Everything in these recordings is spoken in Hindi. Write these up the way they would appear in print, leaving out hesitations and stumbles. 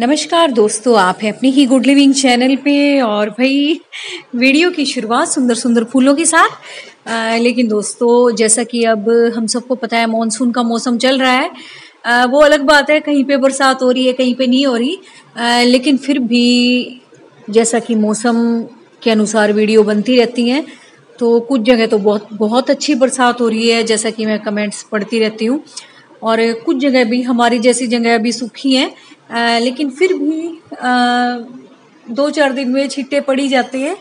नमस्कार दोस्तों, आप हैं अपनी ही गुड लिविंग चैनल पे। और भाई वीडियो की शुरुआत सुंदर सुंदर फूलों के साथ। लेकिन दोस्तों, जैसा कि अब हम सबको पता है मॉनसून का मौसम चल रहा है। वो अलग बात है, कहीं पे बरसात हो रही है, कहीं पे नहीं हो रही। लेकिन फिर भी जैसा कि मौसम के अनुसार वीडियो बनती रहती हैं, तो कुछ जगह तो बहुत बहुत अच्छी बरसात हो रही है, जैसा कि मैं कमेंट्स पढ़ती रहती हूँ। और कुछ जगह भी हमारी जैसी जगह अभी सूखी हैं, लेकिन फिर भी 2-4 दिन में छींटे पड़ी जाते हैं।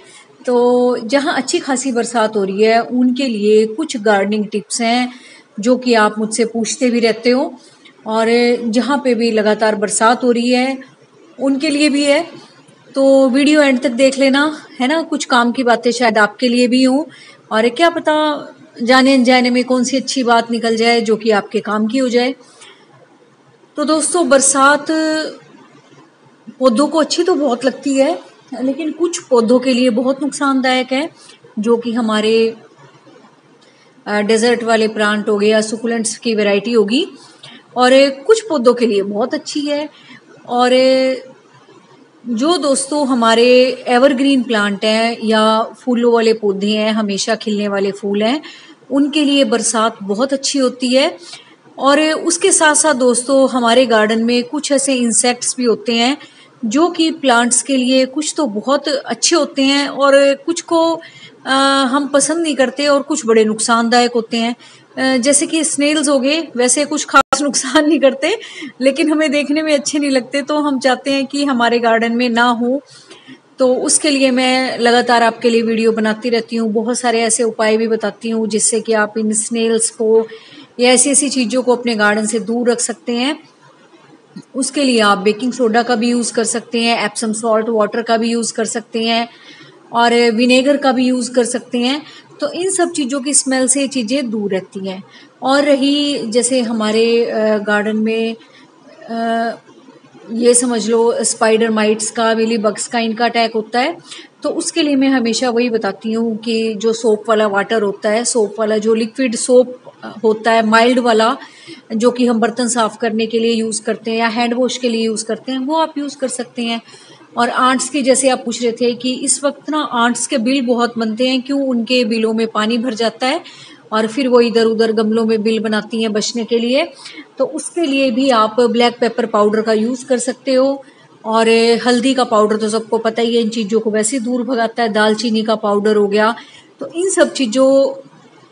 तो जहाँ अच्छी खासी बरसात हो रही है उनके लिए कुछ गार्डनिंग टिप्स हैं जो कि आप मुझसे पूछते भी रहते हो। और जहाँ पे भी लगातार बरसात हो रही है उनके लिए भी है, तो वीडियो एंड तक देख लेना, है ना। कुछ काम की बातें शायद आपके लिए भी हों, और क्या पता जाने अनजाने में कौन सी अच्छी बात निकल जाए जो कि आपके काम की हो जाए। तो दोस्तों, बरसात पौधों को अच्छी तो बहुत लगती है, लेकिन कुछ पौधों के लिए बहुत नुकसानदायक है, जो कि हमारे डेजर्ट वाले प्लांट हो गए या सुकुलेंट्स की वैरायटी होगी। और कुछ पौधों के लिए बहुत अच्छी है। और जो दोस्तों हमारे एवरग्रीन प्लांट हैं या फूलों वाले पौधे हैं, हमेशा खिलने वाले फूल हैं, उनके लिए बरसात बहुत अच्छी होती है। और उसके साथ साथ दोस्तों, हमारे गार्डन में कुछ ऐसे इंसेक्ट्स भी होते हैं जो कि प्लांट्स के लिए कुछ तो बहुत अच्छे होते हैं और कुछ को हम पसंद नहीं करते, और कुछ बड़े नुकसानदायक होते हैं। जैसे कि स्नेल्स हो गए, वैसे कुछ खास नुकसान नहीं करते, लेकिन हमें देखने में अच्छे नहीं लगते, तो हम चाहते हैं कि हमारे गार्डन में ना हो। तो उसके लिए मैं लगातार आपके लिए वीडियो बनाती रहती हूँ, बहुत सारे ऐसे उपाय भी बताती हूँ जिससे कि आप इन स्नेल्स को या ऐसी ऐसी चीज़ों को अपने गार्डन से दूर रख सकते हैं। उसके लिए आप बेकिंग सोडा का भी यूज़ कर सकते हैं, एप्सम सॉल्ट वाटर का भी यूज़ कर सकते हैं, और विनेगर का भी यूज़ कर सकते हैं। तो इन सब चीज़ों की स्मेल से ये चीज़ें दूर रहती हैं। और रही जैसे हमारे गार्डन में ये समझ लो स्पाइडर माइट्स का, मिली बग्स का, इनका अटैक होता है, तो उसके लिए मैं हमेशा वही बताती हूँ कि जो सोप वाला वाटर होता है, सोप वाला जो लिक्विड सोप होता है, माइल्ड वाला, जो कि हम बर्तन साफ करने के लिए यूज़ करते हैं या हैंड वॉश के लिए यूज़ करते हैं, वो आप यूज़ कर सकते हैं। और आंट्स की, जैसे आप पूछ रहे थे कि इस वक्त ना आंट्स के बिल बहुत बनते हैं, क्यों? उनके बिलों में पानी भर जाता है और फिर वो इधर उधर गमलों में बिल बनाती हैं बचने के लिए। तो उसके लिए भी आप ब्लैक पेपर पाउडर का यूज़ कर सकते हो। और हल्दी का पाउडर तो सबको पता ही है, इन चीज़ों को वैसे दूर भगाता है। दालचीनी का पाउडर हो गया। तो इन सब चीज़ों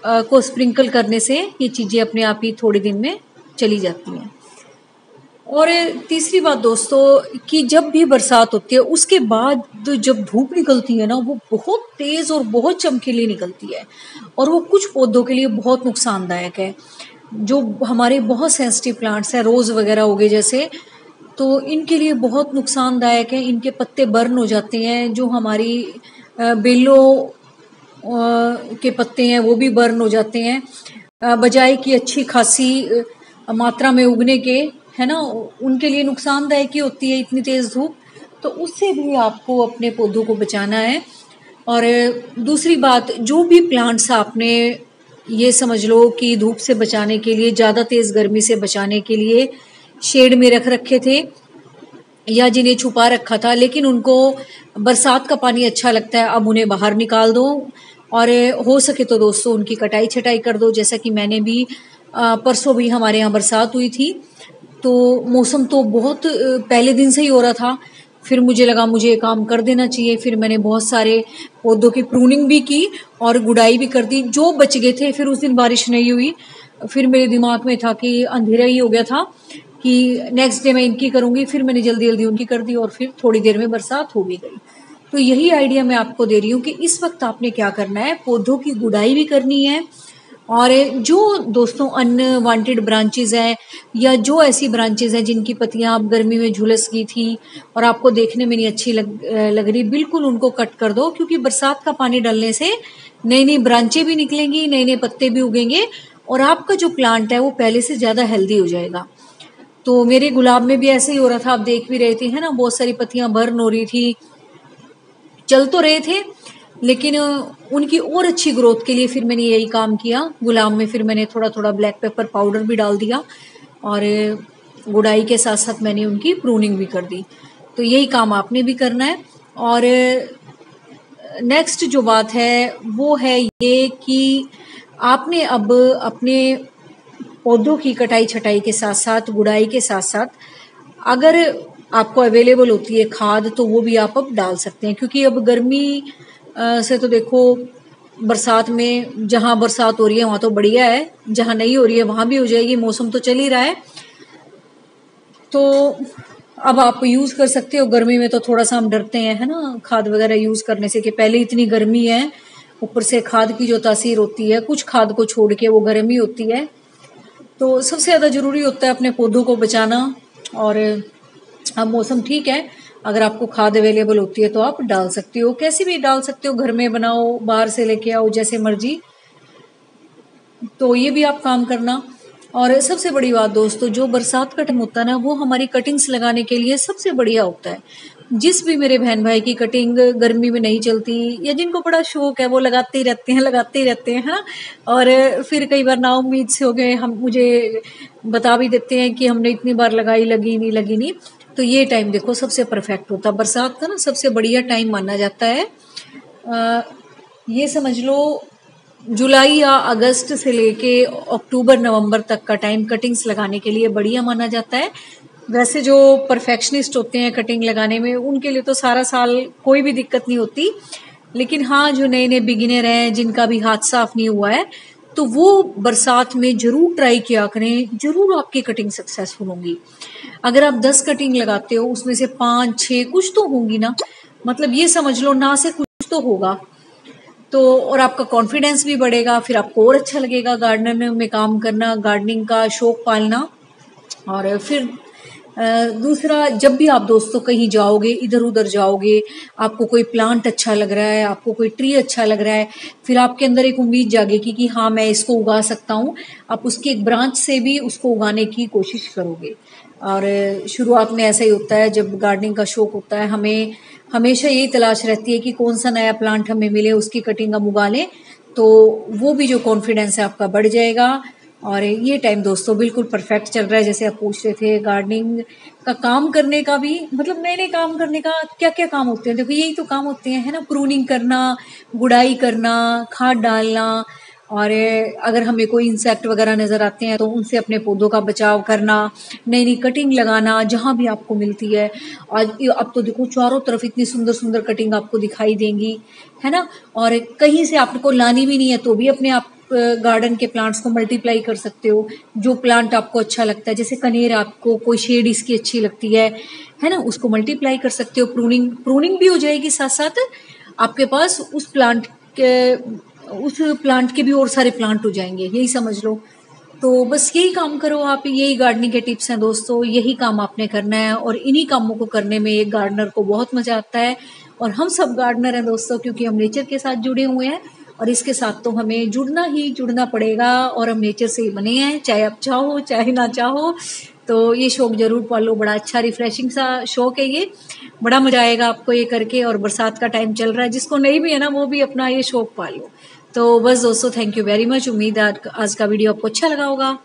को स्प्रिंकल करने से ये चीज़ें अपने आप ही थोड़े दिन में चली जाती हैं। और तीसरी बात दोस्तों, कि जब भी बरसात होती है उसके बाद जब धूप निकलती है ना, वो बहुत तेज़ और बहुत चमकीली निकलती है, और वो कुछ पौधों के लिए बहुत नुकसानदायक है। जो हमारे बहुत सेंसिटिव प्लांट्स हैं, रोज़ वगैरह हो गए जैसे, तो इनके लिए बहुत नुकसानदायक है। इनके पत्ते बर्न हो जाते हैं। जो हमारी बेलों के पत्ते हैं वो भी बर्न हो जाते हैं, बजाय कि अच्छी खासी मात्रा में उगने के, है ना। उनके लिए नुकसानदायक ही होती है इतनी तेज़ धूप। तो उससे भी आपको अपने पौधों को बचाना है। और दूसरी बात, जो भी प्लांट्स आपने ये समझ लो कि धूप से बचाने के लिए, ज़्यादा तेज़ गर्मी से बचाने के लिए शेड में रख रखे थे या जिन्हें छुपा रखा था, लेकिन उनको बरसात का पानी अच्छा लगता है, अब उन्हें बाहर निकाल दो। और हो सके तो दोस्तों उनकी कटाई छटाई कर दो, जैसा कि मैंने भी परसों भी हमारे यहाँ बरसात हुई थी। तो मौसम तो बहुत पहले दिन से ही हो रहा था, फिर मुझे लगा मुझे ये काम कर देना चाहिए। फिर मैंने बहुत सारे पौधों की प्रूनिंग भी की और गुड़ाई भी कर दी। जो बच गए थे, फिर उस दिन बारिश नहीं हुई, फिर मेरे दिमाग में था कि अंधेरा ही हो गया था कि नेक्स्ट डे मैं इनकी करूँगी, फिर मैंने जल्दी जल्दी उनकी कर दी और फिर थोड़ी देर में बरसात हो भी गई। तो यही आइडिया मैं आपको दे रही हूँ कि इस वक्त आपने क्या करना है, पौधों की गुड़ाई भी करनी है। और जो दोस्तों अनवांटेड ब्रांचेज हैं या जो ऐसी ब्रांचेज हैं जिनकी पत्तियां अब गर्मी में झुलस गई थी और आपको देखने में नहीं अच्छी लग रही, बिल्कुल उनको कट कर दो, क्योंकि बरसात का पानी डालने से नई नई ब्रांचें भी निकलेंगी, नए नए पत्ते भी उगेंगे, और आपका जो प्लांट है वो पहले से ज़्यादा हेल्दी हो जाएगा। तो मेरे गुलाब में भी ऐसे ही हो रहा था, आप देख भी रहे थे, है ना। बहुत सारी पत्तियां बर्न हो रही थी, चल तो रहे थे, लेकिन उनकी और अच्छी ग्रोथ के लिए फिर मैंने यही काम किया। गुलाब में फिर मैंने थोड़ा थोड़ा ब्लैक पेपर पाउडर भी डाल दिया और गुड़ाई के साथ साथ मैंने उनकी प्रूनिंग भी कर दी। तो यही काम आपने भी करना है। और नेक्स्ट जो बात है वो है ये कि आपने अब अपने पौधों की कटाई छटाई के साथ साथ, गुड़ाई के साथ साथ, अगर आपको अवेलेबल होती है खाद तो वो भी आप अब डाल सकते हैं। क्योंकि अब गर्मी से तो देखो, बरसात में जहां बरसात हो रही है वहां तो बढ़िया है, जहां नहीं हो रही है वहां भी हो जाएगी, मौसम तो चल ही रहा है। तो अब आप यूज कर सकते हो। गर्मी में तो थोड़ा सा हम डरते हैं, है ना, खाद वगैरह यूज करने से, कि पहले इतनी गर्मी है, ऊपर से खाद की जो तासीर होती है कुछ खाद को छोड़ के वो गर्मी होती है। तो सबसे ज्यादा जरूरी होता है अपने पौधों को बचाना। और अब मौसम ठीक है, अगर आपको खाद अवेलेबल होती है तो आप डाल सकते हो, कैसी भी डाल सकते हो, घर में बनाओ, बाहर से लेके आओ, जैसे मर्जी। तो ये भी आप काम करना। और सबसे बड़ी बात दोस्तों, जो बरसात का टाइम होता है ना, वो हमारी कटिंग्स लगाने के लिए सबसे बढ़िया होता है। जिस भी मेरे बहन भाई की कटिंग गर्मी में नहीं चलती, या जिनको बड़ा शौक है, वो लगाते ही रहते हैं, लगाते ही रहते हैं, है ना। और फिर कई बार ना उम्मीद से हो गए, हम मुझे बता भी देते हैं कि हमने इतनी बार लगाई, लगी नहीं, लगी नहीं। तो ये टाइम देखो सबसे परफेक्ट होता है, बरसात का ना सबसे बढ़िया टाइम माना जाता है। ये समझ लो, जुलाई या अगस्त से लेके अक्टूबर नवंबर तक का टाइम कटिंग्स लगाने के लिए बढ़िया माना जाता है। वैसे जो परफेक्शनिस्ट होते हैं कटिंग लगाने में, उनके लिए तो सारा साल कोई भी दिक्कत नहीं होती। लेकिन हाँ, जो नए नए बिगिनर हैं, जिनका भी हाथ साफ नहीं हुआ है, तो वो बरसात में जरूर ट्राई किया करें, जरूर आपकी कटिंग सक्सेसफुल होंगी। अगर आप 10 कटिंग लगाते हो, उसमें से 5-6 कुछ तो होंगी ना, मतलब ये समझ लो ना से कुछ तो होगा। तो और आपका कॉन्फिडेंस भी बढ़ेगा, फिर आपको और अच्छा लगेगा गार्डन में काम करना, गार्डनिंग का शौक पालना। और फिर दूसरा, जब भी आप दोस्तों कहीं जाओगे, इधर उधर जाओगे, आपको कोई प्लांट अच्छा लग रहा है, आपको कोई ट्री अच्छा लग रहा है, फिर आपके अंदर एक उम्मीद जागेगी कि हाँ मैं इसको उगा सकता हूँ, आप उसकी एक ब्रांच से भी उसको उगाने की कोशिश करोगे। और शुरुआत में ऐसा ही होता है, जब गार्डनिंग का शौक होता है, हमें हमेशा यही तलाश रहती है कि कौन सा नया प्लांट हमें मिले, उसकी कटिंग हम उगा लें, तो वो भी जो कॉन्फिडेंस है आपका बढ़ जाएगा। और ये टाइम दोस्तों बिल्कुल परफेक्ट चल रहा है। जैसे आप पूछ रहे थे गार्डनिंग का काम करने का भी, मतलब नए नए काम करने का क्या क्या काम होते हैं, देखो यही तो काम होते हैं, है ना, प्रूनिंग करना, गुड़ाई करना, खाद डालना, और अगर हमें कोई इंसेक्ट वगैरह नजर आते हैं तो उनसे अपने पौधों का बचाव करना, नई नई कटिंग लगाना जहां भी आपको मिलती है। आज अब तो देखो चारों तरफ इतनी सुंदर सुंदर कटिंग आपको दिखाई देंगी, है ना। और कहीं से आपको लानी भी नहीं है तो भी अपने आप गार्डन के प्लांट्स को मल्टीप्लाई कर सकते हो। जो प्लांट आपको अच्छा लगता है, जैसे कनेर, आपको कोई शेड इसकी अच्छी लगती है ना, उसको मल्टीप्लाई कर सकते हो। प्रूनिंग प्रूनिंग भी हो जाएगी, साथ साथ आपके पास उस प्लांट के भी और सारे प्लांट हो जाएंगे, यही समझ लो। तो बस यही काम करो आप, यही गार्डनिंग के टिप्स हैं दोस्तों, यही काम आपने करना है। और इन्हीं कामों को करने में एक गार्डनर को बहुत मजा आता है। और हम सब गार्डनर हैं दोस्तों, क्योंकि हम नेचर के साथ जुड़े हुए हैं, और इसके साथ तो हमें जुड़ना ही जुड़ना पड़ेगा। और हम नेचर से ही बने हैं, चाहे आप चाहो चाहे ना चाहो। तो ये शौक जरूर पालो, बड़ा अच्छा रिफ्रेशिंग सा शौक है ये, बड़ा मजा आएगा आपको ये करके। और बरसात का टाइम चल रहा है, जिसको नहीं भी है ना, वो भी अपना ये शौक पालो। तो बस दोस्तों, थैंक यू वेरी मच। उम्मीद है आज का वीडियो आपको अच्छा लगा होगा।